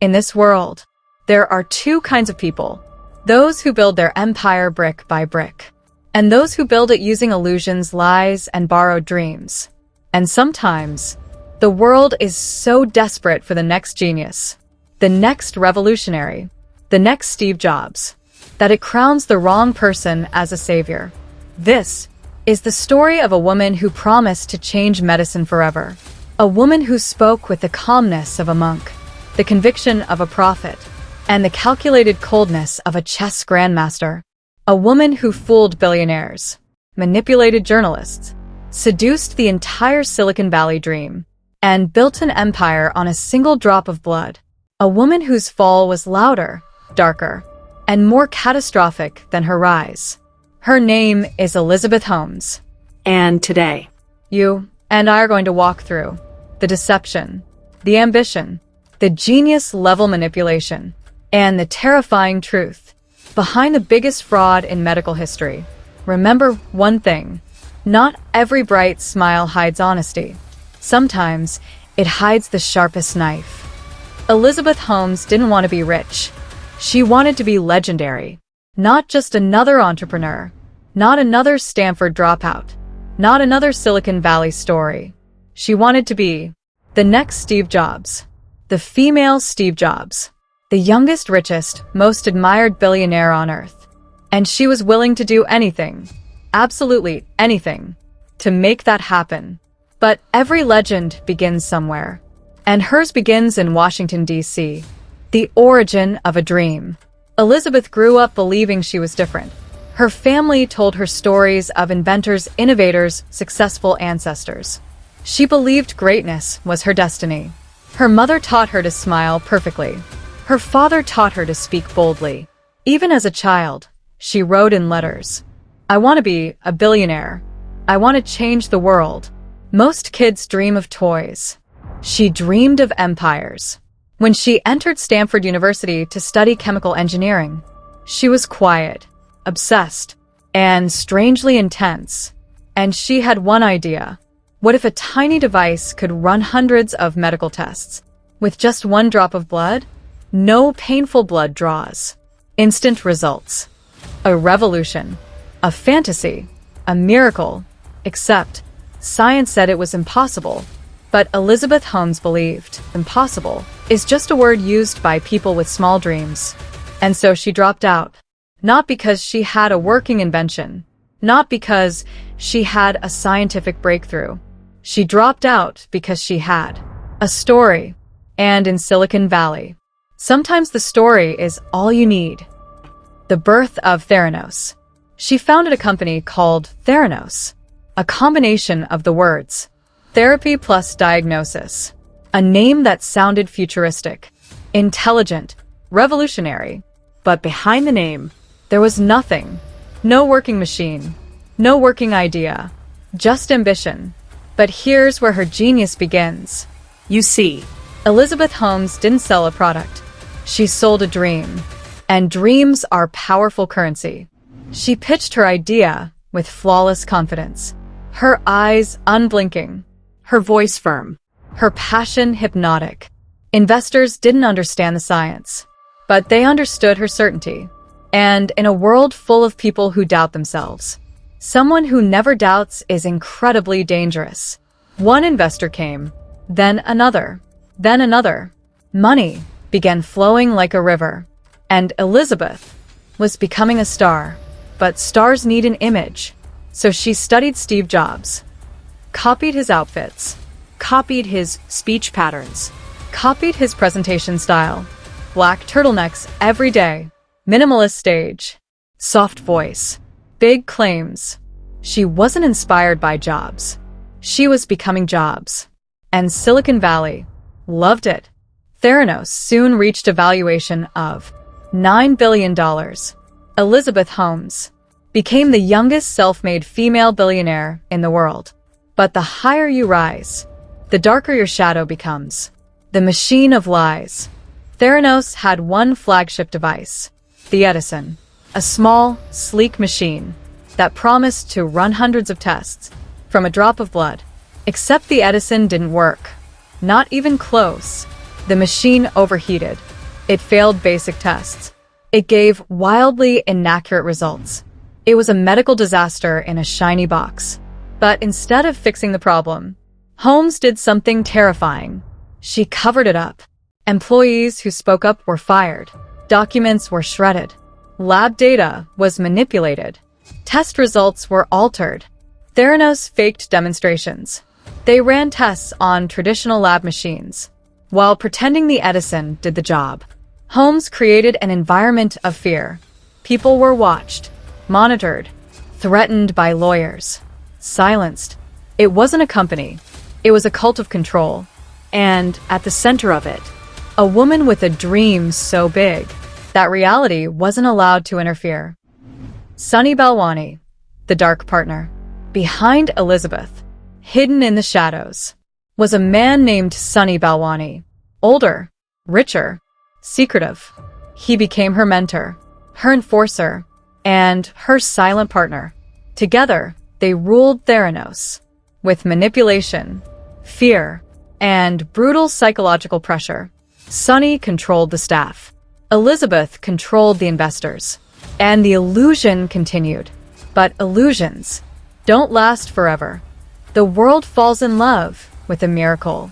In this world, there are two kinds of people: those who build their empire brick by brick, and those who build it using illusions, lies, and borrowed dreams. And sometimes, the world is so desperate for the next genius, the next revolutionary, the next Steve Jobs, that it crowns the wrong person as a savior. This is the story of a woman who promised to change medicine forever. A woman who spoke with the calmness of a monk, the conviction of a prophet, and the calculated coldness of a chess grandmaster. A woman who fooled billionaires, manipulated journalists, seduced the entire Silicon Valley dream, and built an empire on a single drop of blood. A woman whose fall was louder, darker, and more catastrophic than her rise. Her name is Elizabeth Holmes. And today, You and I are going to walk through the deception, the ambition, the genius-level manipulation, and the terrifying truth behind the biggest fraud in medical history. Remember one thing: not every bright smile hides honesty. Sometimes it hides the sharpest knife. Elizabeth Holmes didn't want to be rich. She wanted to be legendary. Not just another entrepreneur, not another Stanford dropout, not another Silicon Valley story. She wanted to be the next Steve Jobs, the female Steve Jobs, the youngest, richest, most admired billionaire on earth. And she was willing to do anything, absolutely anything, to make that happen. But every legend begins somewhere, and hers begins in Washington, D.C., the origin of a dream. Elizabeth grew up believing she was different. Her family told her stories of inventors, innovators, successful ancestors. She believed greatness was her destiny. Her mother taught her to smile perfectly. Her father taught her to speak boldly. Even as a child, she wrote in letters, "I want to be a billionaire. I want to change the world." Most kids dream of toys. She dreamed of empires. When she entered Stanford University to study chemical engineering, she was quiet, obsessed, and strangely intense. And she had one idea. What if a tiny device could run hundreds of medical tests with just one drop of blood? No painful blood draws. Instant results. A revolution. A fantasy. A miracle. Except, science said it was impossible. But Elizabeth Holmes believed impossible is just a word used by people with small dreams. And so she dropped out. Not because she had a working invention. Not because she had a scientific breakthrough. She dropped out because she had a story. And in Silicon Valley, sometimes the story is all you need. The birth of Theranos. She founded a company called Theranos, a combination of the words therapy plus diagnosis, a name that sounded futuristic, intelligent, revolutionary. But behind the name, there was nothing. No working machine, no working idea, just ambition. But here's where her genius begins. you see, Elizabeth Holmes didn't sell a product. She sold a dream. And dreams are powerful currency. She pitched her idea with flawless confidence. Her eyes unblinking. her voice firm, Her passion hypnotic. Investors didn't understand the science, but they understood her certainty. And in a world full of people who doubt themselves, someone who never doubts is incredibly dangerous. One investor came, then another, then another. Money began flowing like a river, and Elizabeth was becoming a star. But stars need an image, so she studied Steve Jobs, copied his outfits, copied his speech patterns, copied his presentation style. Black turtlenecks every day, minimalist stage, soft voice, big claims. She wasn't inspired by Jobs. She was becoming Jobs. And Silicon Valley loved it. Theranos soon reached a valuation of $9 billion. Elizabeth Holmes became the youngest self-made female billionaire in the world. But the higher you rise, the darker your shadow becomes. The machine of lies. Theranos had one flagship device, the Edison, a small, sleek machine that promised to run hundreds of tests from a drop of blood. Except the Edison didn't work. Not even close. The machine overheated. It failed basic tests. It gave wildly inaccurate results. It was a medical disaster in a shiny box. But instead of fixing the problem, Holmes did something terrifying. She covered it up. Employees who spoke up were fired. Documents were shredded. Lab data was manipulated. Test results were altered. Theranos faked demonstrations. They ran tests on traditional lab machines, while pretending the Edison did the job. Holmes created an environment of fear. People were watched, monitored, threatened by lawyers, silenced. It wasn't a company. It was a cult of control. And at the center of it, a woman with a dream so big that reality wasn't allowed to interfere. Sunny Balwani, the dark partner. Behind Elizabeth, hidden in the shadows, was a man named Sunny Balwani. Older, richer, secretive. He became her mentor, her enforcer, and her silent partner. Together, they ruled Theranos with manipulation, fear, and brutal psychological pressure. Sunny controlled the staff. Elizabeth controlled the investors. And the illusion continued. But illusions don't last forever. The world falls in love with a miracle.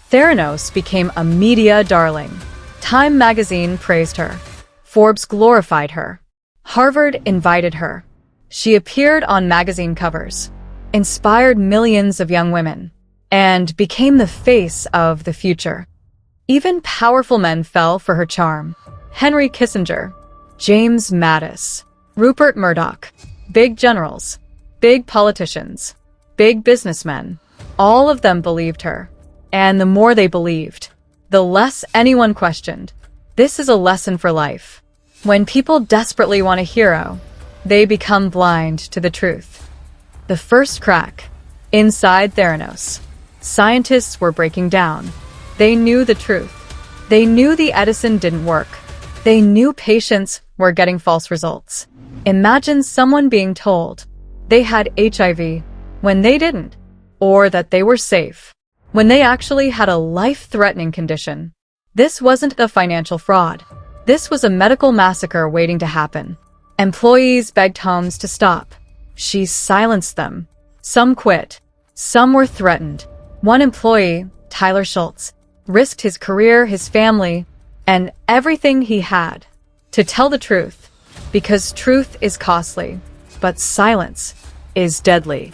Theranos became a media darling. Time magazine praised her. Forbes glorified her. Harvard invited her. She appeared on magazine covers, inspired millions of young women, and became the face of the future. Even powerful men fell for her charm. Henry Kissinger, James Mattis, Rupert Murdoch, big generals, big politicians, big businessmen. All of them believed her. And the more they believed, the less anyone questioned. This is a lesson for life. When people desperately want a hero, they become blind to the truth. The first crack. Inside Theranos, scientists were breaking down. They knew the truth. They knew the Edison didn't work. They knew patients were getting false results. Imagine someone being told they had HIV when they didn't, or that they were safe when they actually had a life-threatening condition. This wasn't a financial fraud. This was a medical massacre waiting to happen. Employees begged Holmes to stop. She silenced them. Some quit. Some were threatened. One employee, Tyler Schultz, risked his career, his family, and everything he had to tell the truth, because truth is costly, but silence is deadly.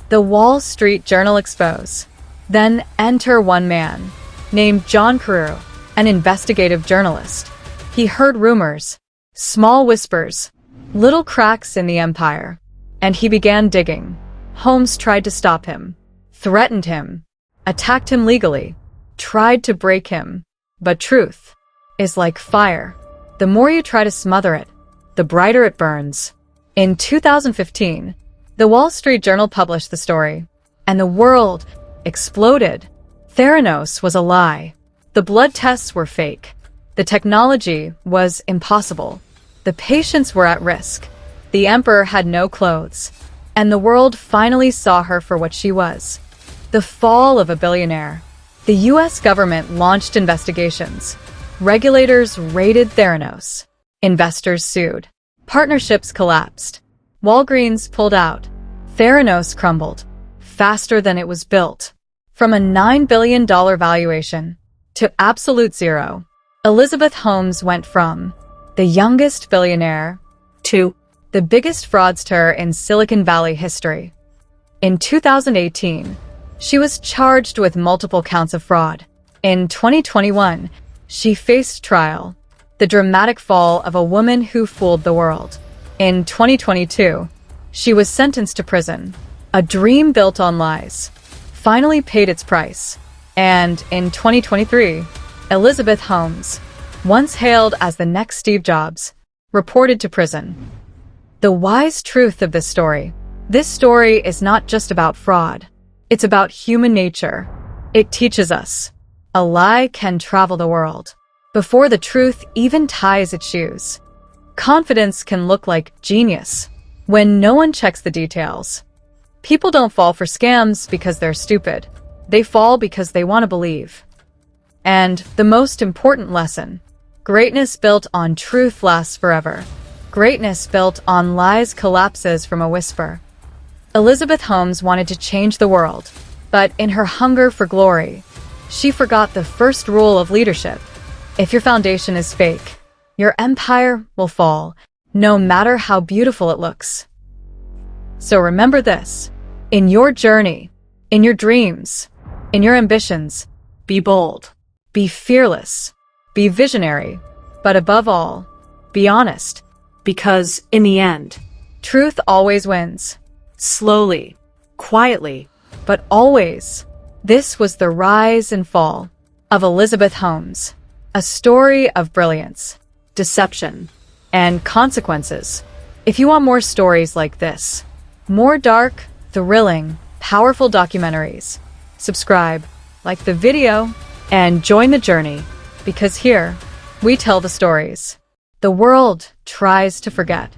The Wall Street Journal expose. Then enter one man, named John Carew, an investigative journalist. He heard rumors, small whispers, little cracks in the empire, and he began digging. Holmes tried to stop him, threatened him, attacked him legally, tried to break him. But truth is like fire. The more you try to smother it, the brighter it burns. In 2015, the Wall Street Journal published the story, and the world exploded. Theranos was a lie. The blood tests were fake. The technology was impossible. The patients were at risk. The emperor had no clothes. And the world finally saw her for what she was. The fall of a billionaire. The US government launched investigations. Regulators raided Theranos. Investors sued. Partnerships collapsed. Walgreens pulled out. Theranos crumbled faster than it was built. From a $9 billion valuation to absolute zero, Elizabeth Holmes went from the youngest billionaire to the biggest fraudster in Silicon Valley history. In 2018, she was charged with multiple counts of fraud. In 2021, she faced trial, the dramatic fall of a woman who fooled the world. In 2022, she was sentenced to prison. A dream built on lies finally paid its price. And in 2023, Elizabeth Holmes, once hailed as the next Steve Jobs, reported to prison. The wise truth of this story is not just about fraud. It's about human nature. It teaches us a lie can travel the world before the truth even ties its shoes. Confidence can look like genius when no one checks the details. People don't fall for scams because they're stupid. They fall because they want to believe. And the most important lesson, Greatness built on truth lasts forever. Greatness built on lies collapses from a whisper. Elizabeth Holmes wanted to change the world, but in her hunger for glory, she forgot the first rule of leadership. If your foundation is fake, your empire will fall, no matter how beautiful it looks. So remember this: in your journey, in your dreams, in your ambitions, be bold, be fearless, be visionary, but above all, be honest. Because in the end, Truth always wins. slowly, quietly, But always, this was the rise and fall of Elizabeth Holmes, a story of brilliance deception, and consequences. If you want more stories like this, more dark, thrilling, powerful documentaries, subscribe, like the video, and join the journey, because here, we tell the stories the world tries to forget.